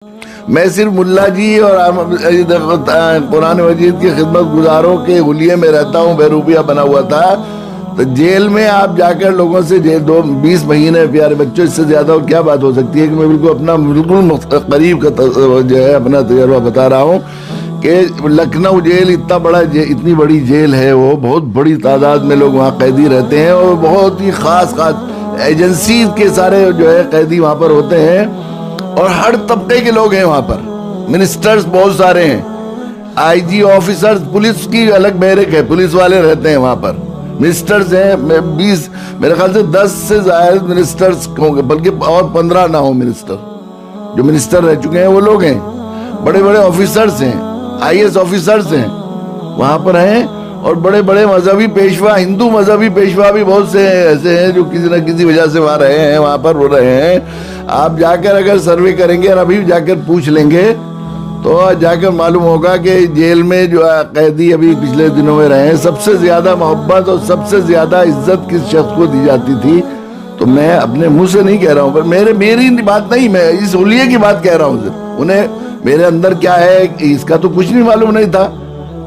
میں صرف ملا جی اور قرآن مجید کی خدمت گزاروں کے حلیے میں رہتا ہوں، بہروپیہ بنا ہوا تھا، تو جیل میں آپ جا کر لوگوں سے 20 مہینے پیارے بچوں، اس سے زیادہ اور کیا بات ہو سکتی ہے کہ میں بالکل اپنا قریب کا جو ہے اپنا تجربہ بتا رہا ہوں کہ لکھنؤ جیل اتنی بڑی جیل ہے، وہ بہت بڑی تعداد میں لوگ وہاں قیدی رہتے ہیں، اور بہت ہی خاص ایجنسی کے سارے جو ہے قیدی وہاں پر ہوتے ہیں، اور ہر طبقے کے لوگ ہیں وہاں پر، منسٹرز بہت سارے ہیں، آئی جی آفیسرز، پولیس کی الگ بیرک ہے، پولیس والے رہتے ہیں وہاں پر، منسٹرز ہیں 20 میرے خیال سے 10 سے زائد منسٹرز ہوں گے، بلکہ اور 15 نہ ہوں منسٹر، جو منسٹر رہ چکے ہیں وہ لوگ ہیں، بڑے بڑے آفیسرز ہیں، آئی ایس آفیسرز ہیں وہاں پر ہیں، اور بڑے بڑے مذہبی پیشوا، ہندو مذہبی پیشوا بھی بہت سے ایسے ہیں جو کسی نہ کسی وجہ سے وہاں رہے ہیں، وہاں پر وہ رہے ہیں۔ آپ جا کر اگر سروے کریں گے اور ابھی جا کر پوچھ لیں گے تو جا کر معلوم ہوگا کہ جیل میں جو قیدی ابھی پچھلے دنوں میں رہے ہیں، سب سے زیادہ محبت اور سب سے زیادہ عزت کس شخص کو دی جاتی تھی؟ تو میں اپنے منہ سے نہیں کہہ رہا ہوں، پر میری بات نہیں، میں اس حلیے کی بات کہہ رہا ہوں صرف۔ انہیں میرے اندر کیا ہے اس کا تو کچھ نہیں معلوم نہیں تھا،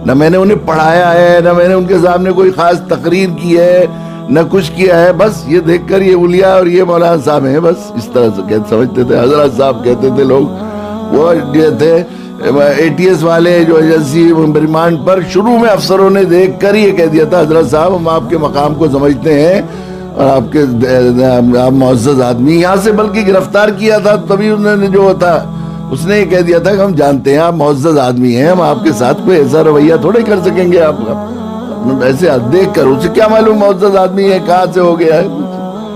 نہ میں نے انہیں پڑھایا ہے، نہ میں نے ان کے سامنے کوئی خاص تقریر کی ہے، نہ کچھ کیا ہے، بس یہ دیکھ کر یہ اولیاء اور یہ مولانا صاحب ہیں، بس اس طرح سے سمجھتے تھے، حضرت صاحب کہتے تھے لوگ۔ وہ جو تھے ATS والے جو ایجنسی ریمانڈ پر، شروع میں افسروں نے دیکھ کر یہ کہہ دیا تھا، حضرت صاحب ہم آپ کے مقام کو سمجھتے ہیں اور آپ معزز آدمی، یہاں سے بلکہ گرفتار کیا تھا تبھی انہوں نے جو تھا اس نے یہ کہہ دیا تھا کہ ہم جانتے ہیں آپ معزز آدمی ہیں، ہم آپ کے ساتھ کوئی ایسا رویہ تھوڑے کر سکیں گے، آپ ایسے دیکھ کر اسے کیا معلوم معزز آدمی ہے کہاں سے ہو گیا ہے۔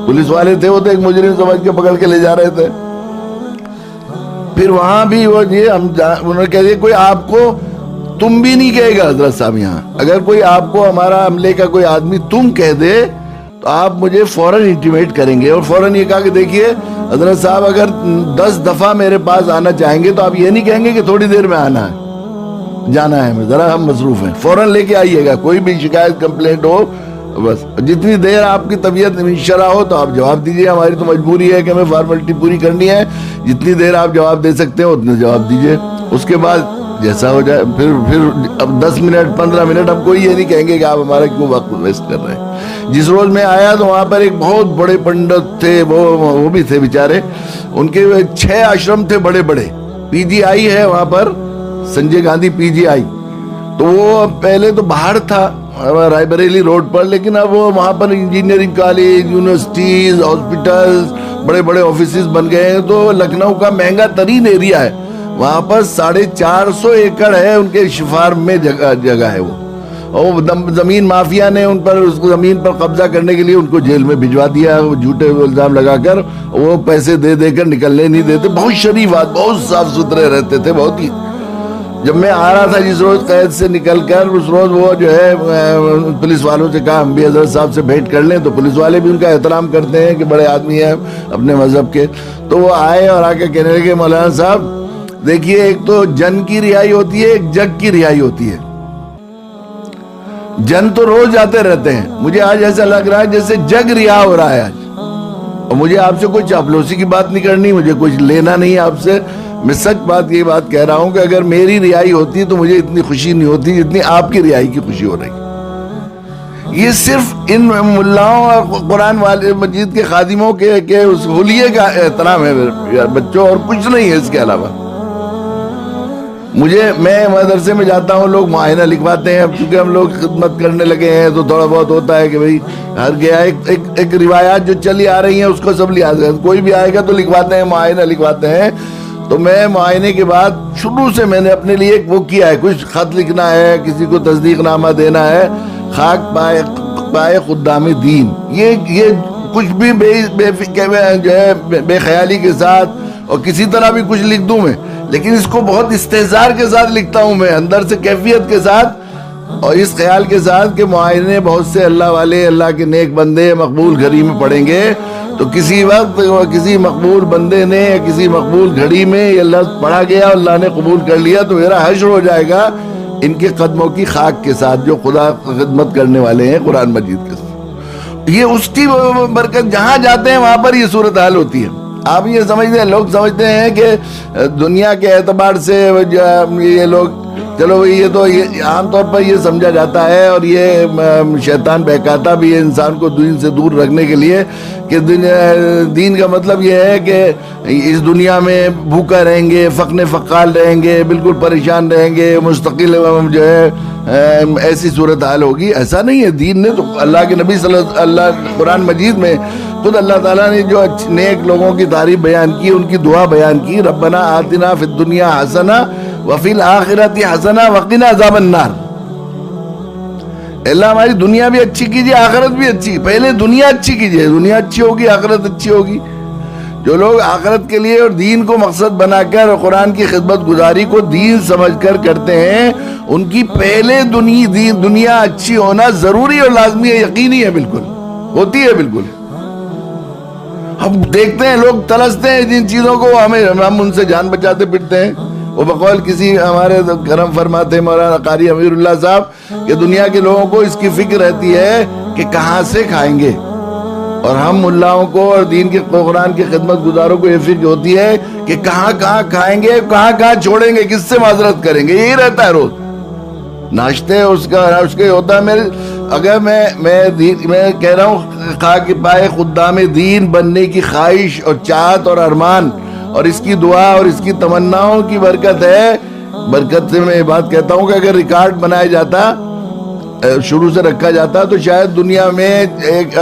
پولیس والے تھے وہ تو ایک مجرم سمجھ کے پکڑ کے لے جا رہے تھے۔ پھر وہاں بھی وہ انہوں نے کہہ دیا کوئی آپ کو تم بھی نہیں کہے گا حضرت صاحب، یہاں اگر کوئی آپ کو ہمارا عملے کا کوئی آدمی تم کہہ دے تو آپ مجھے فوراً انٹیمیٹ کریں گے، اور فوراً یہ کہا کہ دیکھیے حضرت صاحب اگر 10 دفعہ میرے پاس آنا چاہیں گے تو آپ یہ نہیں کہیں گے کہ تھوڑی دیر میں آنا ہے، جانا ہے ہمیں، ذرا ہم مصروف ہیں، فوراً لے کے آئیے گا، کوئی بھی شکایت کمپلینٹ ہو بس جتنی دیر آپ کی طبیعت شرح ہو تو آپ جواب دیجئے، ہماری تو مجبوری ہے کہ ہمیں فارمیلٹی پوری کرنی ہے، جتنی دیر آپ جواب دے سکتے ہیں اتنے جواب دیجئے، اس کے بعد جیسا ہو جائے پھر اب 10 منٹ 15 منٹ ہم کوئی یہ نہیں کہیں گے کہ آپ ہمارا کیوں وقت ویسٹ کر رہے ہیں۔ جس روز میں آیا تو وہاں پر ایک بہت بڑے پنڈت تھے، وہ بھی تھے بیچارے، ان کے 6 آشرم تھے بڑے بڑے، PGI ہے وہاں پر، سنجے گاندھی PGI، تو وہ پہلے تو باہر تھا رائے بریلی روڈ پر، لیکن اب وہ وہاں پر انجینئرنگ کالج، یونیورسٹیز، ہاسپٹلز، بڑے بڑے آفیسز بن گئے ہیں، تو لکھنؤ کا مہنگا ترین ایریا ہے، وہاں پر 450 ایکڑ ہے ان کے فارم میں جگہ ہے وہ، اور زمین مافیا نے ان پر اس زمین پر قبضہ کرنے کے لیے ان کو جیل میں بھجوا دیا، جھوٹے الزام لگا کر، وہ پیسے دے کر نکلنے نہیں دیتے، بہت شریف آدمی، بہت صاف ستھرے رہتے تھے، بہت ہی۔ جب میں آ رہا تھا جس روز قید سے نکل کر، اس روز وہ جو ہے پولیس والوں سے کہا ہم بھی حضرت صاحب سے بھیٹ کر لیں، تو پولیس والے بھی ان کا احترام کرتے ہیں کہ بڑے آدمی ہیں اپنے مذہب کے، تو وہ آئے اور آ کے کہنے لگے مولانا صاحب دیکھیے ایک تو جن کی رہائی ہوتی ہے، ایک جگ کی رہائی ہوتی ہے، جن تو روز جاتے رہتے ہیں، مجھے آج ایسا لگ رہا ہے جیسے جگ رہا ہو رہا ہے آج، اور مجھے آپ سے کوئی چاپلوسی کی بات نہیں کرنی، مجھے کچھ لینا نہیں آپ سے، میں سچ یہ بات کہہ رہا ہوں کہ اگر میری رہائی ہوتی تو مجھے اتنی خوشی نہیں ہوتی جتنی آپ کی رہائی کی خوشی ہو رہی۔ یہ صرف ان ملاؤں اور قرآن والے مجید کے خادموں کے اس حلیے کا احترام ہے بچوں، اور کچھ نہیں ہے اس کے علاوہ۔ میں مدرسے میں جاتا ہوں، لوگ معائنہ لکھواتے ہیں، اب چونکہ ہم لوگ خدمت کرنے لگے ہیں تو تھوڑا بہت ہوتا ہے کہ بھئی ہر گیا ایک روایات جو چلی آ رہی ہیں اس کو سب لحاظ ہے، کوئی بھی آئے گا تو لکھواتے ہیں، معائنہ لکھواتے ہیں، تو میں معائنے کے بعد شروع سے میں نے اپنے لیے ایک وہ کیا ہے، کچھ خط لکھنا ہے، کسی کو تصدیق نامہ دینا ہے، خاک پائے خدام دین، یہ کچھ بھی بے خیالی کے ساتھ اور کسی طرح بھی کچھ لکھ دوں میں، لیکن اس کو بہت استحضار کے ساتھ لکھتا ہوں میں، اندر سے کیفیت کے ساتھ، اور اس خیال کے ساتھ کہ معائنے بہت سے اللہ والے، اللہ کے نیک بندے مقبول گھڑی میں پڑھیں گے، تو کسی وقت کسی مقبول بندے نے یا کسی مقبول گھڑی میں یہ لفظ پڑھا گیا اور اللہ نے قبول کر لیا تو میرا حشر ہو جائے گا ان کے قدموں کی خاک کے ساتھ، جو خدا خدمت کرنے والے ہیں قرآن مجید کے ساتھ۔ یہ اس کی برکت، جہاں جاتے ہیں وہاں پر یہ صورتحال ہوتی ہے۔ آپ یہ سمجھتے ہیں، لوگ سمجھتے ہیں کہ دنیا کے اعتبار سے یہ لوگ، چلو یہ تو عام طور پر یہ سمجھا جاتا ہے، اور یہ شیطان بہکاتا بھی ہے انسان کو دین سے دور رکھنے کے لیے، کہ دین کا مطلب یہ ہے کہ اس دنیا میں بھوکا رہیں گے، فقر فقال رہیں گے، بالکل پریشان رہیں گے، مستقل جو ہے ایسی صورتحال ہوگی۔ ایسا نہیں ہے۔ دین نے تو اللہ کے نبی صلی اللہ قرآن مجید میں خود اللہ تعالیٰ نے جو نیک لوگوں کی تعریف بیان کی، ان کی دعا بیان کی، ربنا آتنا فی الدنیا حسنہ وفی الآخرۃ حسنہ وقنا عذاب النار۔ اللہ ہماری دنیا بھی اچھی کیجئے، آخرت بھی اچھی، پہلے دنیا اچھی کیجئے، دنیا اچھی ہوگی آخرت اچھی ہوگی۔ جو لوگ آخرت کے لیے اور دین کو مقصد بنا کر اور قرآن کی خدمت گزاری کو دین سمجھ کر کرتے ہیں، ان کی پہلے دنیا اچھی ہونا ضروری اور لازمی ہے، یقینی ہے، بالکل ہوتی ہے، بالکل۔ ہم دیکھتے ہیں لوگ ترستے ہیں جن چیزوں کو، ہم ان سے جان بچاتے پھرتے ہیں۔ وہ بقول کسی ہمارے کرم فرماتے مولانا قاری امیر اللہ صاحب کہ دنیا کے لوگوں کو اس کی فکر رہتی ہے کہ کہاں سے کھائیں گے، اور ہم ملاؤں کو اور دین کے قرآن کی خدمت گزاروں کو یہ فکر ہوتی ہے کہ کہاں کھائیں گے، کہاں چھوڑیں گے، کس سے معذرت کریں گے، یہی رہتا ہے روز۔ ناشتے اس کے ہوتا ہے میرے، اگر میں کہہ رہا ہوں خاک پائے خدام دین بننے کی خواہش اور چاہت اور ارمان اور اس کی دعا اور اس کی تمناؤں کی برکت ہے۔ برکت سے میں یہ بات کہتا ہوں کہ اگر ریکارڈ بنایا جاتا، شروع سے رکھا جاتا، تو شاید دنیا میں ایک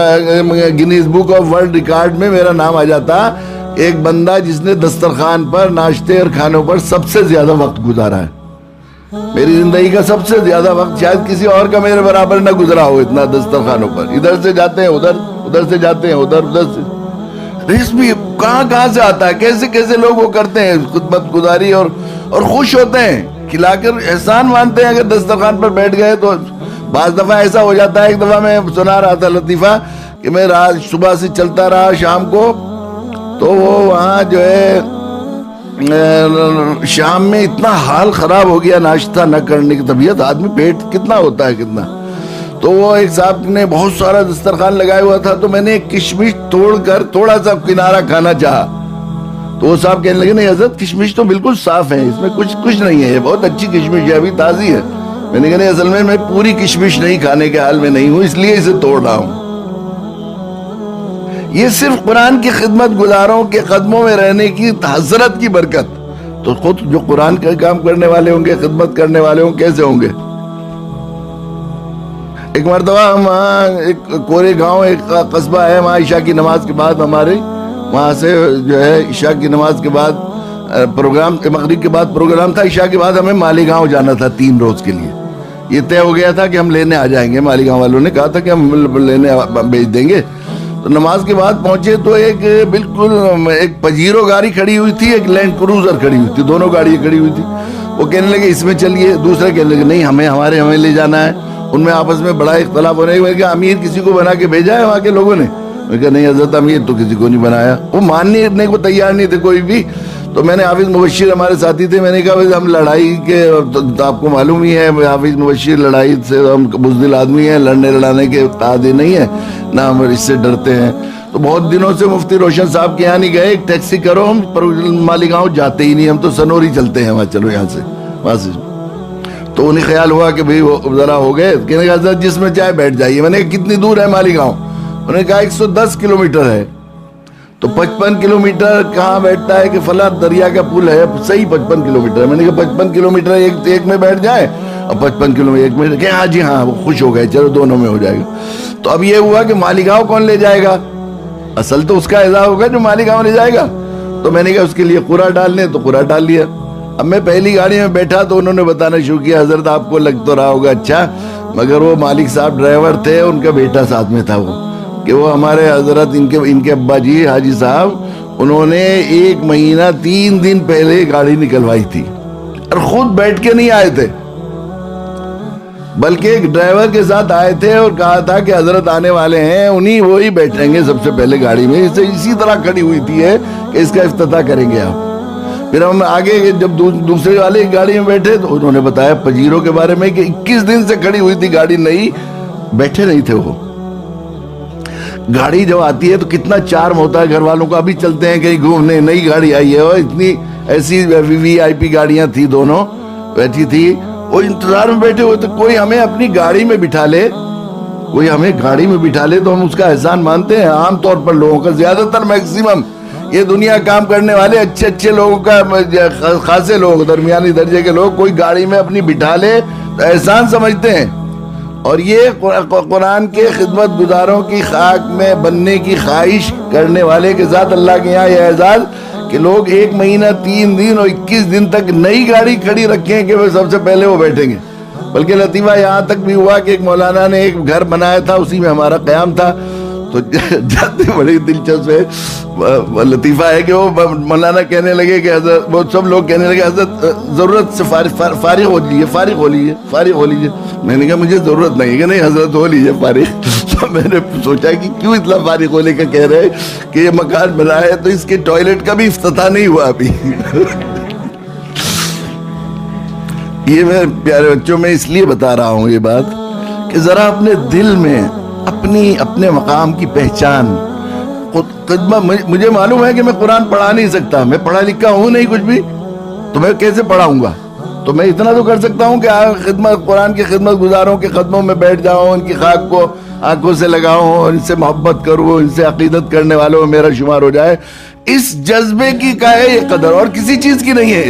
Guinness book of world record میں میرا نام آ جاتا، ایک بندہ جس نے دسترخوان پر ناشتے اور کھانوں پر سب سے زیادہ وقت گزارا ہے۔ میری زندگی کا سب سے زیادہ وقت شاید کسی اور کا میرے برابر نہ گزرا ہو اتنا دسترخوانوں پر۔ ادھر سے جاتے ہیں ادھر سے جاتے ہیں ادھر سے۔ رزق بھی کہاں سے آتا ہے، کیسے لوگ وہ کرتے ہیں خدمت گزاری اور خوش ہوتے ہیں، کھلا کر احسان مانتے ہیں۔ اگر دسترخوان پر بیٹھ گئے تو بعض دفعہ ایسا ہو جاتا ہے، ایک دفعہ میں سنا رہا تھا لطیفہ کہ میں رات صبح سے چلتا رہا شام کو، تو وہ وہاں جو ہے شام میں اتنا حال خراب ہو گیا ناشتہ نہ کرنے کی، طبیعت آدمی پیٹ کتنا ہوتا ہے کتنا، تو وہ ایک صاحب نے بہت سارا دسترخوان لگایا ہوا تھا، تو میں نے ایک کشمش توڑ کر تھوڑا سا کنارہ کھانا چاہا، تو وہ صاحب کہنے لگے نہیں حضرت کشمش تو بالکل صاف ہے، اس میں کچھ نہیں ہے، یہ بہت اچھی کشمش ہے، ابھی تازی ہے۔ میں نے کہا نہیں، اصل میں پوری کشمش نہیں کھانے کے حال میں نہیں ہوں، اس لیے اسے توڑ رہا ہوں۔ یہ صرف قرآن کی خدمت گزاروں کے قدموں میں رہنے کی حسرت کی برکت، تو خود جو قرآن کا کام کرنے والے ہوں گے، خدمت کرنے والے ہوں کیسے ہوں گے۔ ایک مرتبہ ہم وہاں ایک کورے گاؤں ایک قصبہ ہے، وہاں عشاء کی نماز کے بعد ہمارے وہاں سے جو ہے عشاء کی نماز کے بعد پروگرام، مغرب کے بعد پروگرام تھا، عشاء کے بعد ہمیں مالیگاؤں جانا تھا 3 روز کے لیے۔ یہ طے ہو گیا تھا کہ ہم لینے آ جائیں گے، مالیگاؤں والوں نے کہا تھا کہ ہم لینے بھیج دیں گے۔ تو نماز کے بعد پہنچے تو ایک پجیرو گاڑی کھڑی ہوئی تھی، ایک لینڈ کروزر کھڑی ہوئی تھی، دونوں گاڑیاں کھڑی ہوئی تھی۔ وہ کہنے لگے اس میں چلیے، دوسرے کہنے لگے نہیں ہمیں لے جانا ہے۔ ان میں آپس میں بڑا اختلاف ہونے میں کہا امیر کسی کو بنا کے بھیجا ہے وہاں کے لوگوں نے؟ میں کہا نہیں حضرت امیر تو کسی کو نہیں بنایا، وہ ماننے کو تیار نہیں تھے کوئی بھی۔ تو میں نے حافظ مبشر ہمارے ساتھی تھے، میں نے کہا ہم لڑائی کے، آپ کو معلوم ہی ہے حافظ مبشر لڑائی سے ہم بزدل آدمی ہیں، لڑنے لڑانے کے عادی نہیں ہے، نہ ہم اس سے ڈرتے ہیں۔ تو بہت دنوں سے مفتی روشن صاحب کے یہاں نہیں گئے، ایک ٹیکسی کرو، ہم مالیگاؤں جاتے ہی نہیں، ہم تو سنوری چلتے ہیں وہاں، چلو یہاں سے۔ تو انہیں خیال ہوا کہ بھئی وہ ذرا ہو گئے، کہنے کا حضرت جس میں چاہے بیٹھ جائیے۔ میں نے کہا کتنی دور ہے مالیگاؤں؟ انہوں نے کہا 110 کلومیٹر ہے۔ تو 55 کلومیٹر کہاں بیٹھتا ہے کہ فلاں دریا کا پل ہے، صحیح 55 کلومیٹر ہے۔ میں نے کہا 55 کلومیٹر ایک میں بیٹھ جائے، اور 55 کلومیٹر ایک میں، کہ ہاں جی ہاں، وہ خوش ہو گئے، چلو دونوں میں ہو جائے گا۔ تو اب یہ ہوا کہ مالیگاؤں کون لے جائے گا؟ اصل تو اس کا اعزاز ہوگا جو مالیگاؤں لے جائے گا۔ تو میں نے کہا اس کے لیے قرعہ ڈالنے، تو قرعہ ڈال لیا۔ اب میں پہلی گاڑی میں بیٹھا تو انہوں نے بتانا شروع کیا حضرت آپ کو لگ تو رہا ہوگا اچھا، مگر وہ مالک صاحب ڈرائیور تھے، ان کا بیٹا ساتھ میں تھا، وہ کہ وہ ہمارے حضرت ان کے ابا جی حاجی صاحب، انہوں نے 1 مہینہ 3 دن پہلے گاڑی نکلوائی تھی، اور خود بیٹھ کے نہیں آئے تھے، بلکہ ایک ڈرائیور کے ساتھ آئے تھے، اور کہا تھا کہ حضرت آنے والے ہیں، وہی بیٹھیں گے سب سے پہلے گاڑی میں۔ اسی طرح کھڑی ہوئی تھی ہے کہ اس کا افتتاح کریں گے آپ۔ پھر ہم آگے جب دوسرے والے گاڑی میں بیٹھے تو انہوں نے بتایا پجیرو کے بارے میں کہ 21 دن سے کھڑی ہوئی تھی گاڑی، نہیں بیٹھے نہیں تھے وہ۔ گاڑی جب آتی ہے تو کتنا چارم ہوتا ہے گھر والوں کو. ابھی چلتے ہیں کہیں گھومنے, نئی گاڑی آئی ہے, اور اتنی ایسی وی آئی پی گاڑیاں تھی, دونوں بیٹھی تھی, وہ انتظار میں بیٹھے ہوئے. تو کوئی ہمیں اپنی گاڑی میں بٹھا لے, کوئی ہمیں گاڑی میں بٹھا لے تو ہم اس کا احسان مانتے ہیں. عام طور پر لوگوں کا, زیادہ تر میکسیمم یہ دنیا کام کرنے والے اچھے اچھے لوگوں کا, خاصے لوگ, درمیانی درجے کے لوگ, کوئی گاڑی میں اپنی بٹھا لے تو احسان سمجھتے ہیں. اور یہ قرآن کے خدمت گزاروں کی خاک میں بننے کی خواہش کرنے والے کے ساتھ اللہ کے یہاں یہ اعزاز کہ لوگ 1 مہینہ 3 دن اور 21 دن تک نئی گاڑی کھڑی رکھیں کہ وہ سب سے پہلے وہ بیٹھیں گے. بلکہ لطیفہ یہاں تک بھی ہوا کہ ایک مولانا نے ایک گھر بنایا تھا, اسی میں ہمارا قیام تھا. تو جاتے بڑی دلچسپ ہے لطیفہ ہے کہ وہ مولانا کہنے لگے کہ حضرت, وہ سب لوگ کہنے لگے حضرت ضرورت سے فارغ ہو لیجیے, فارغ ہو لیجیے, فارغ ہو لیجیے. میں نے کہا مجھے ضرورت نہیں. کہ نہیں حضرت ہو لیجیے فارغ. تو میں نے سوچا کہ کیوں اتنا فارغ ہونے کا کہہ رہے کہ یہ مکان بنا ہے تو اس کے ٹوائلٹ کا بھی افتتاح نہیں ہوا ابھی. یہ میں پیارے بچوں میں اس لیے بتا رہا ہوں یہ بات کہ ذرا اپنے دل میں اپنے مقام کی پہچان. مجھے معلوم ہے کہ میں قرآن پڑھا نہیں سکتا, میں پڑھا لکھا ہوں نہیں کچھ بھی, تو میں کیسے پڑھاؤں گا. تو میں اتنا تو کر سکتا ہوں کہ قرآن کے خدمت گزاروں کے قدموں میں بیٹھ جاؤں, ان کی خاک کو آنکھوں سے لگاؤں, اور ان سے محبت کروں, ان سے عقیدت کرنے والوں میں میرا شمار ہو جائے. اس جذبے کی کا ہے یہ قدر, اور کسی چیز کی نہیں ہے.